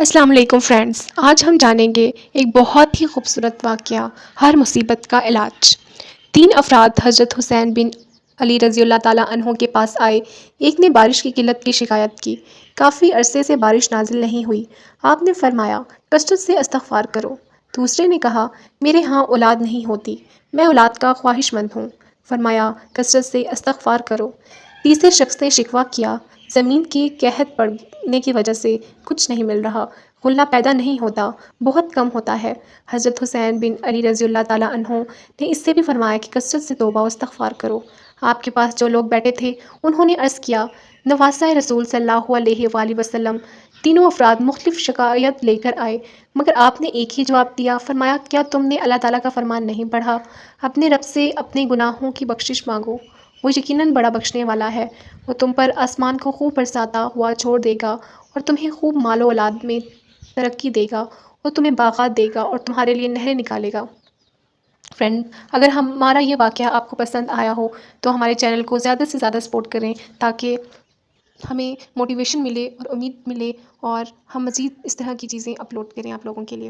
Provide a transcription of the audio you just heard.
السلام علیکم فرینڈز، آج ہم جانیں گے ایک بہت ہی خوبصورت واقعہ، ہر مصیبت کا علاج۔ 3 افراد حضرت حسین بن علی رضی اللہ تعالیٰ عنہ کے پاس آئے۔ ایک نے بارش کی قلت کی شکایت کی، کافی عرصے سے بارش نازل نہیں ہوئی۔ آپ نے فرمایا، کثرت سے استغفار کرو۔ دوسرے نے کہا، میرے ہاں اولاد نہیں ہوتی، میں اولاد کا خواہش مند ہوں۔ فرمایا، کثرت سے استغفار کرو۔ تیسرے شخص نے شکوہ کیا، زمین کی قحط پڑنے کی وجہ سے کچھ نہیں مل رہا، غلہ پیدا نہیں ہوتا، بہت کم ہوتا ہے۔ حضرت حسین بن علی رضی اللہ تعالیٰ عنہ نے اس سے بھی فرمایا کہ کثرت سے توبہ و استغفار کرو۔ آپ کے پاس جو لوگ بیٹھے تھے انہوں نے عرض کیا، نواسۂ رسول صلی اللہ علیہ وآلہ وسلم، تینوں افراد مختلف شکایت لے کر آئے، مگر آپ نے ایک ہی جواب دیا۔ فرمایا، کیا تم نے اللہ تعالیٰ کا فرمان نہیں پڑھا؟ اپنے رب سے اپنے گناہوں کی بخشش مانگو، وہ یقیناً بڑا بخشنے والا ہے۔ وہ تم پر آسمان کو خوب برساتا ہوا چھوڑ دے گا اور تمہیں خوب مال و اولاد میں ترقی دے گا، اور تمہیں باغات دے گا اور تمہارے لیے نہریں نکالے گا۔ فرینڈ، اگر ہمارا یہ واقعہ آپ کو پسند آیا ہو تو ہمارے چینل کو زیادہ سے زیادہ سپورٹ کریں، تاکہ ہمیں موٹیویشن ملے اور امید ملے، اور ہم مزید اس طرح کی چیزیں اپلوڈ کریں آپ لوگوں کے لیے۔